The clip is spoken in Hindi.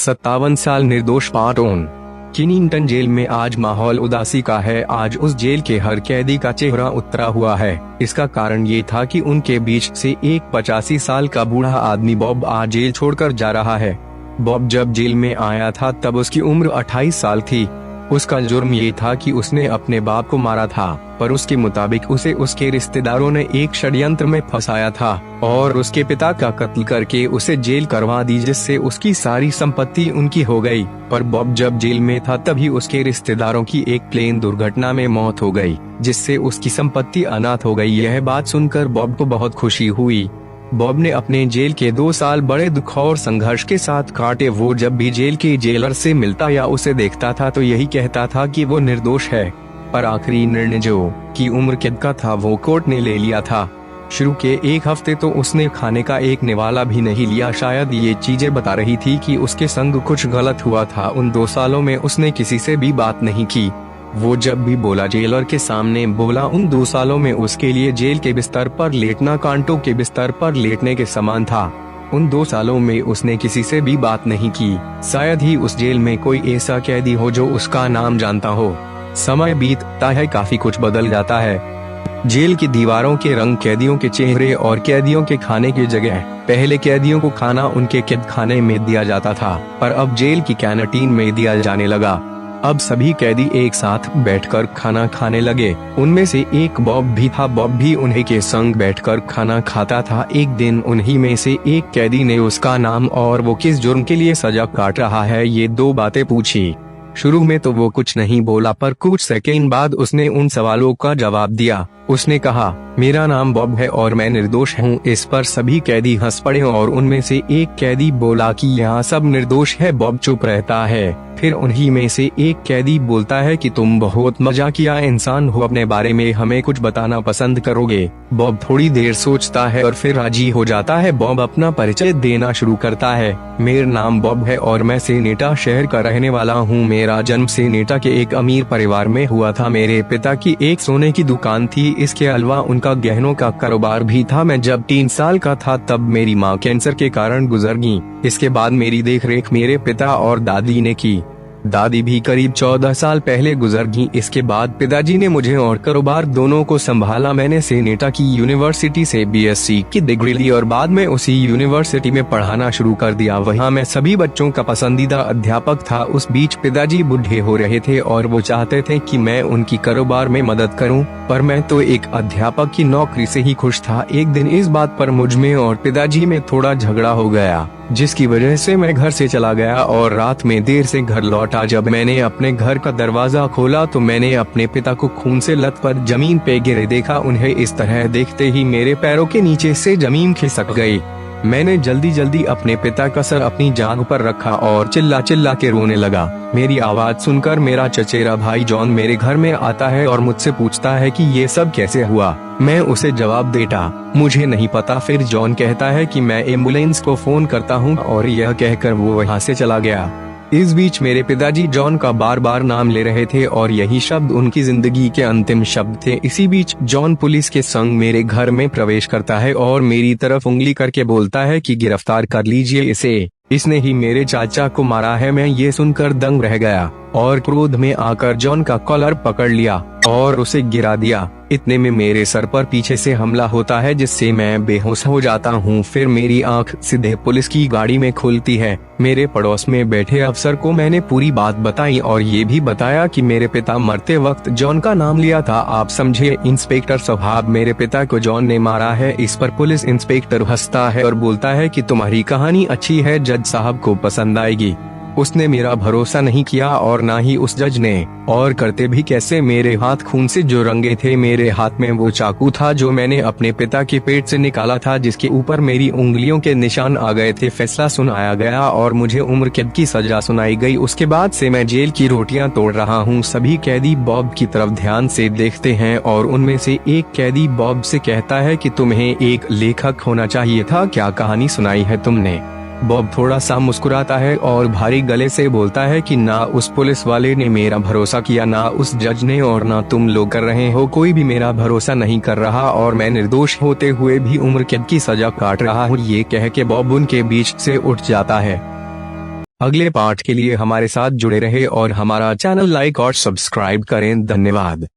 57 साल निर्दोष पार्टोन। किनिंगटन जेल में आज माहौल उदासी का है। आज उस जेल के हर कैदी का चेहरा उतरा हुआ है। इसका कारण ये था कि उनके बीच से एक 85 साल का बूढ़ा आदमी बॉब आज जेल छोड़कर जा रहा है। बॉब जब जेल में आया था तब उसकी उम्र 28 साल थी। उसका जुर्म ये था कि उसने अपने बाप को मारा था, पर उसके मुताबिक उसे उसके रिश्तेदारों ने एक षड्यंत्र में फंसाया था और उसके पिता का कत्ल करके उसे जेल करवा दी, जिससे उसकी सारी संपत्ति उनकी हो गई। पर बॉब जब जेल में था तभी उसके रिश्तेदारों की एक प्लेन दुर्घटना में मौत हो गई, जिससे उसकी संपत्ति अनाथ हो गई। यह बात सुनकर बॉब को बहुत खुशी हुई। बॉब ने अपने जेल के 2 साल बड़े दुख और संघर्ष के साथ काटे। वो जब भी जेल के जेलर से मिलता या उसे देखता था तो यही कहता था कि वो निर्दोष है, पर आखिरी निर्णय जो कि उम्र कैद का था वो कोर्ट ने ले लिया था। शुरू के 1 हफ्ते तो उसने खाने का एक निवाला भी नहीं लिया। शायद ये चीजें बता रही थी कि उसके संग कुछ गलत हुआ था। उन 2 सालों में उसने किसी से भी बात नहीं की। वो जब भी बोला जेलर के सामने बोला। उन 2 सालों में उसके लिए जेल के बिस्तर पर लेटना कांटों के बिस्तर पर लेटने के समान था। उन 2 सालों में उसने किसी से भी बात नहीं की। शायद ही उस जेल में कोई ऐसा कैदी हो जो उसका नाम जानता हो। समय बीतता है, काफी कुछ बदल जाता है। जेल की दीवारों के रंग, कैदियों के चेहरे और कैदियों के खाने की जगह। पहले कैदियों को खाना उनके कैद खाने में दिया जाता था, पर अब जेल की कैंटीन में दिया जाने लगा। अब सभी कैदी एक साथ बैठकर खाना खाने लगे। उनमें से एक बॉब भी था। बॉब भी उन्हीं के संग बैठकर खाना खाता था। एक दिन उन्हीं में से एक कैदी ने उसका नाम और वो किस जुर्म के लिए सजा काट रहा है ये 2 बातें पूछी। शुरू में तो वो कुछ नहीं बोला, पर कुछ सेकंड बाद उसने उन सवालों का जवाब दिया। उसने कहा, मेरा नाम बॉब है और मैं निर्दोष हूँ। इस पर सभी कैदी हंस पड़े और उनमें से एक कैदी बोला कि यहाँ सब निर्दोष है। बॉब चुप रहता है। फिर उन्हीं में से एक कैदी बोलता है कि तुम बहुत मजाकिया इंसान हो, अपने बारे में हमें कुछ बताना पसंद करोगे? बॉब थोड़ी देर सोचता है और फिर राजी हो जाता है। बॉब अपना परिचय देना शुरू करता है। मेरा नाम बॉब है और मैं सेनेटा शहर का रहने वाला हूँ। मेरा जन्म सेनेटा के एक अमीर परिवार में हुआ था। मेरे पिता की एक सोने की दुकान थी। इसके अलावा उनका गहनों का कारोबार भी था। मैं जब 3 साल का था तब मेरी माँ कैंसर के कारण गुजर गई। इसके बाद मेरी देखरेख मेरे पिता और दादी ने की। दादी भी करीब 14 साल पहले गुजर गई। इसके बाद पिताजी ने मुझे और कारोबार दोनों को संभाला। मैंने सेनेटा की यूनिवर्सिटी से बीएससी की डिग्री ली और बाद में उसी यूनिवर्सिटी में पढ़ाना शुरू कर दिया। वहाँ मैं सभी बच्चों का पसंदीदा अध्यापक था। उस बीच पिताजी बूढ़े हो रहे थे और वो चाहते थे कि मैं उनकी कारोबार में मदद करूं, पर मैं तो एक अध्यापक की नौकरी से ही खुश था। एक दिन इस बात पर मुझ में और पिताजी में थोड़ा झगड़ा हो गया, जिसकी वजह से मैं घर से चला गया और रात में देर से घर लौटा। जब मैंने अपने घर का दरवाजा खोला तो मैंने अपने पिता को खून से लथपथ जमीन पे गिरे देखा। उन्हें इस तरह देखते ही मेरे पैरों के नीचे से जमीन खिसक गई। मैंने जल्दी जल्दी अपने पिता का सर अपनी जांघ पर रखा और चिल्ला चिल्ला के रोने लगा। मेरी आवाज सुनकर मेरा चचेरा भाई जॉन मेरे घर में आता है और मुझसे पूछता है कि ये सब कैसे हुआ। मैं उसे जवाब देता, मुझे नहीं पता। फिर जॉन कहता है कि मैं एम्बुलेंस को फोन करता हूँ और यह कहकर वो वहाँ से चला गया। इस बीच मेरे पिताजी जॉन का बार बार नाम ले रहे थे और यही शब्द उनकी जिंदगी के अंतिम शब्द थे। इसी बीच जॉन पुलिस के संग मेरे घर में प्रवेश करता है और मेरी तरफ उंगली करके बोलता है कि गिरफ्तार कर लीजिए इसे, इसने ही मेरे चाचा को मारा है। मैं ये सुनकर दंग रह गया और क्रोध में आकर जॉन का कॉलर पकड़ लिया और उसे गिरा दिया। इतने में मेरे सर पर पीछे से हमला होता है, जिससे मैं बेहोश हो जाता हूँ। फिर मेरी आंख सीधे पुलिस की गाड़ी में खुलती है। मेरे पड़ोस में बैठे अफसर को मैंने पूरी बात बताई और ये भी बताया कि मेरे पिता मरते वक्त जॉन का नाम लिया था। आप समझे इंस्पेक्टर साहब, मेरे पिता को जॉन ने मारा है। इस पर पुलिस इंस्पेक्टर हंसता है और बोलता है कि तुम्हारी कहानी अच्छी है, जज साहब को पसंद आएगी। उसने मेरा भरोसा नहीं किया और ना ही उस जज ने, और करते भी कैसे। मेरे हाथ खून से जो रंगे थे। मेरे हाथ में वो चाकू था जो मैंने अपने पिता के पेट से निकाला था, जिसके ऊपर मेरी उंगलियों के निशान आ गए थे। फैसला सुनाया गया और मुझे उम्र कैद की सजा सुनाई गई। उसके बाद से मैं जेल की रोटियां तोड़ रहा हूँ। सभी कैदी बॉब की तरफ ध्यान से देखते हैं और उनमें से एक कैदी बॉब से कहता है कि तुम्हें एक लेखक होना चाहिए था, क्या कहानी सुनाई है तुमने? बॉब थोड़ा सा मुस्कुराता है और भारी गले से बोलता है कि ना उस पुलिस वाले ने मेरा भरोसा किया, ना उस जज ने, और ना तुम लोग कर रहे हो। कोई भी मेरा भरोसा नहीं कर रहा और मैं निर्दोष होते हुए भी उम्र कैद की सजा काट रहा हूँ। ये कह के बॉब उनके बीच से उठ जाता है। अगले पार्ट के लिए हमारे साथ जुड़े रहे और हमारा चैनल लाइक और सब्सक्राइब करें। धन्यवाद।